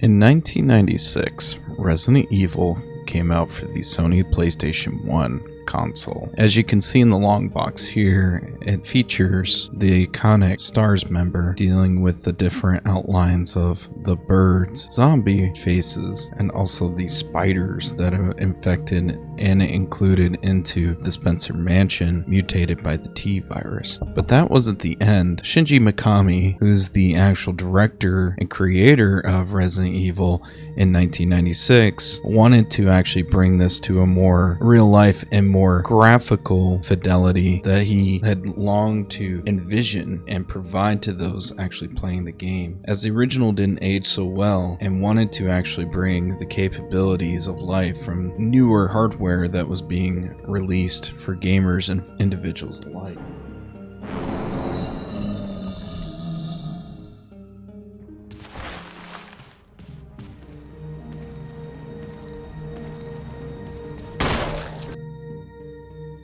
In 1996, Resident Evil came out for the Sony PlayStation 1 console. As you can see in the long box here, it features the iconic STARS member dealing with the different outlines of the birds, zombie faces, and also the spiders that are infected and included into the Spencer Mansion mutated by the T virus. But that wasn't the end. Shinji Mikami, who's the actual director and creator of Resident Evil in 1996, wanted to actually bring this to a more real life and more graphical fidelity that he had longed to envision and provide to those actually playing the game, as the original didn't age so well, and wanted to actually bring the capabilities of life from newer hardware that was being released for gamers and individuals alike.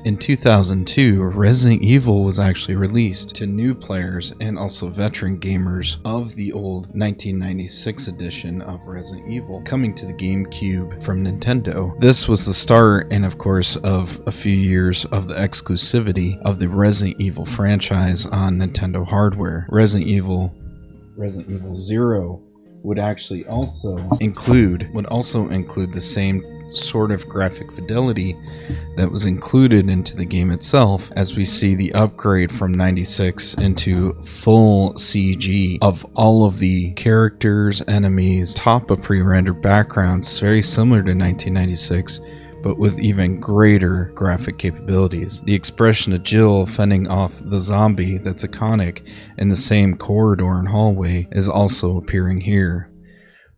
In 2002, Resident Evil was actually released to new players and also veteran gamers of the old 1996 edition of Resident Evil, coming to the GameCube from Nintendo. This was the start, and of course, of a few years of the exclusivity of the Resident Evil franchise on Nintendo hardware. Resident Evil 0 would also include the same sort of graphic fidelity that was included into the game itself, as we see the upgrade from 96 into full CG of all of the characters, enemies, top of pre-rendered backgrounds, very similar to 1996, but with even greater graphic capabilities. The expression of Jill fending off the zombie that's iconic in the same corridor and hallway is also appearing here.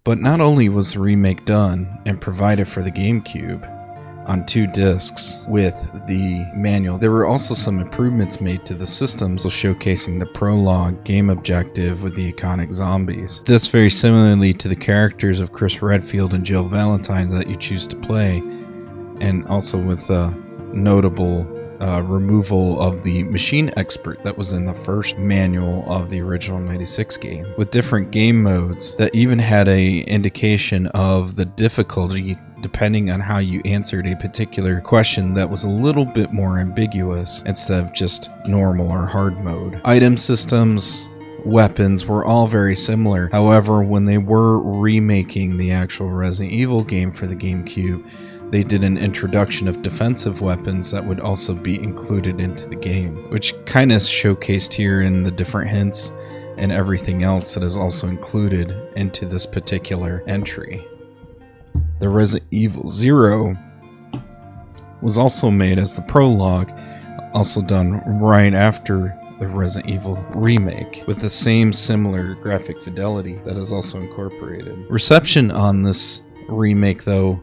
But not only was the remake done and provided for the GameCube on 2 discs with the manual, there were also some improvements made to the systems, showcasing the prologue game objective with the iconic zombies. This very similarly to the characters of Chris Redfield and Jill Valentine that you choose to play, and also with the notable removal of the machine expert that was in the first manual of the original 96 game, with different game modes that even had a indication of the difficulty depending on how you answered a particular question that was a little bit more ambiguous instead of just normal or hard mode. Item systems, weapons were all very similar. However, when they were remaking the actual Resident Evil game for the GameCube, they did an introduction of defensive weapons that would also be included into the game, which kind of showcased here in the different hints and everything else that is also included into this particular entry. The Resident Evil 0 was also made as the prologue, also done right after the Resident Evil remake, with the same similar graphic fidelity that is also incorporated. Reception on this remake, though,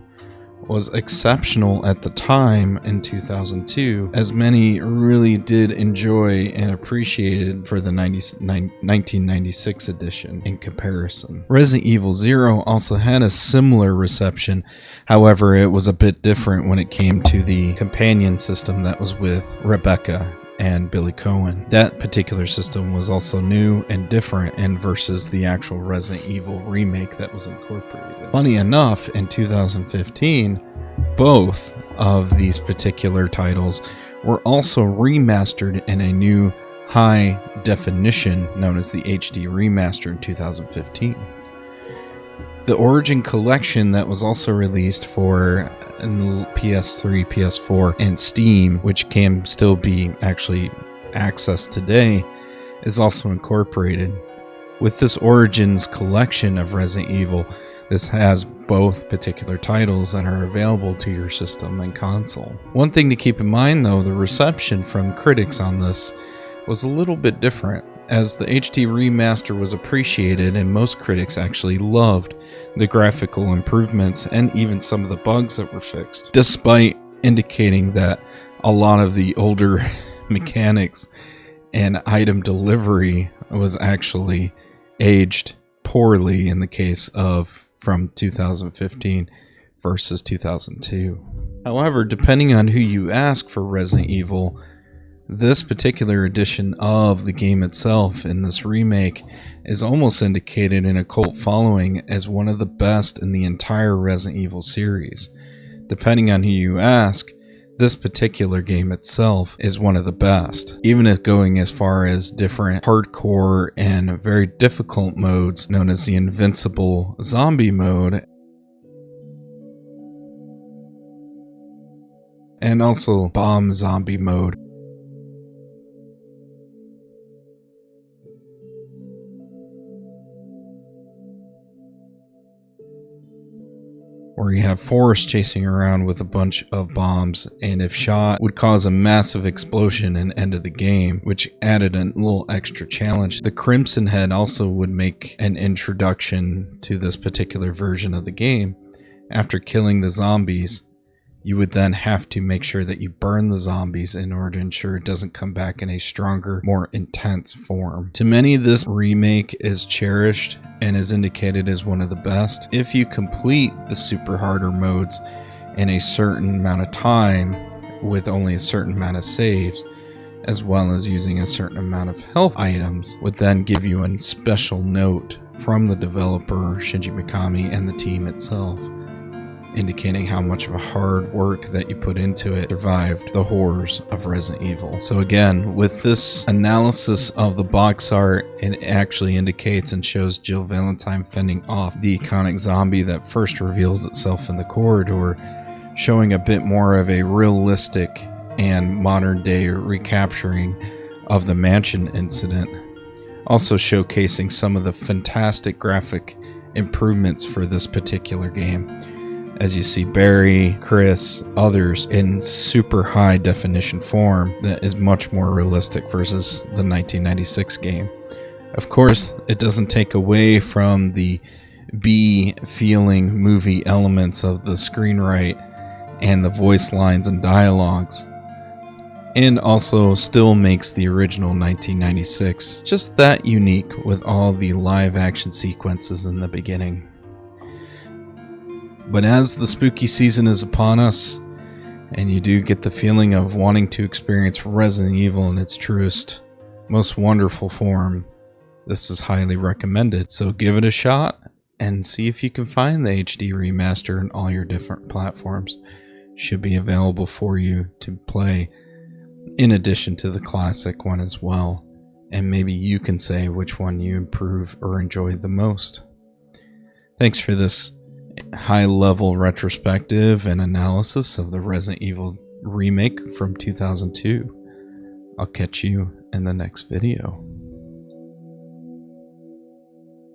was exceptional at the time in 2002, as many really did enjoy and appreciated for the 1996 edition in comparison. Resident Evil 0 also had a similar reception, however it was a bit different when it came to the companion system that was with Rebecca and Billy Cohen. That particular system was also new and different and versus the actual Resident Evil remake that was incorporated. Funny enough, in 2015, both of these particular titles were also remastered in a new high definition known as the HD Remaster in 2015. The Origin Collection that was also released for PS3, PS4, and Steam, which can still be actually accessed today, is also incorporated. With this Origins collection of Resident Evil, this has both particular titles that are available to your system and console. One thing to keep in mind, though, the reception from critics on this was a little bit different, as the HD Remaster was appreciated and most critics actually loved the graphical improvements and even some of the bugs that were fixed, despite indicating that a lot of the older mechanics and item delivery was actually aged poorly in the case of from 2015 versus 2002. However, depending on who you ask for Resident Evil, This particular edition of the game itself in this remake is almost indicated in a cult following as one of the best in the entire Resident Evil series. Depending on who you ask, this particular game itself is one of the best, even if going as far as different hardcore and very difficult modes known as the Invincible Zombie mode, and also Bomb Zombie mode. Where you have Forrest chasing around with a bunch of bombs, and if shot would cause a massive explosion and end of the game, which added a little extra challenge. The Crimson Head also would make an introduction to this particular version of the game. After killing the zombies, you would then have to make sure that you burn the zombies in order to ensure it doesn't come back in a stronger, more intense form. To many, this remake is cherished and is indicated as one of the best. If you complete the super harder modes in a certain amount of time with only a certain amount of saves, as well as using a certain amount of health items, would then give you a special note from the developer, Shinji Mikami, and the team itself, indicating how much of a hard work that you put into it survived the horrors of Resident Evil. So again, with this analysis of the box art, it actually indicates and shows Jill Valentine fending off the iconic zombie that first reveals itself in the corridor, showing a bit more of a realistic and modern day recapturing of the mansion incident. Also showcasing some of the fantastic graphic improvements for this particular game, as you see Barry, Chris, others in super high definition form that is much more realistic versus the 1996 game. Of course, it doesn't take away from the B-feeling movie elements of the screenwrite and the voice lines and dialogues, and also still makes the original 1996 just that unique with all the live action sequences in the beginning. But as the spooky season is upon us, and you do get the feeling of wanting to experience Resident Evil in its truest, most wonderful form, this is highly recommended. So give it a shot and see if you can find the HD remaster in all your different platforms. Should be available for you to play in addition to the classic one as well. And maybe you can say which one you improve or enjoyed the most. Thanks for this high-level retrospective and analysis of the Resident Evil remake from 2002. I'll catch you in the next video.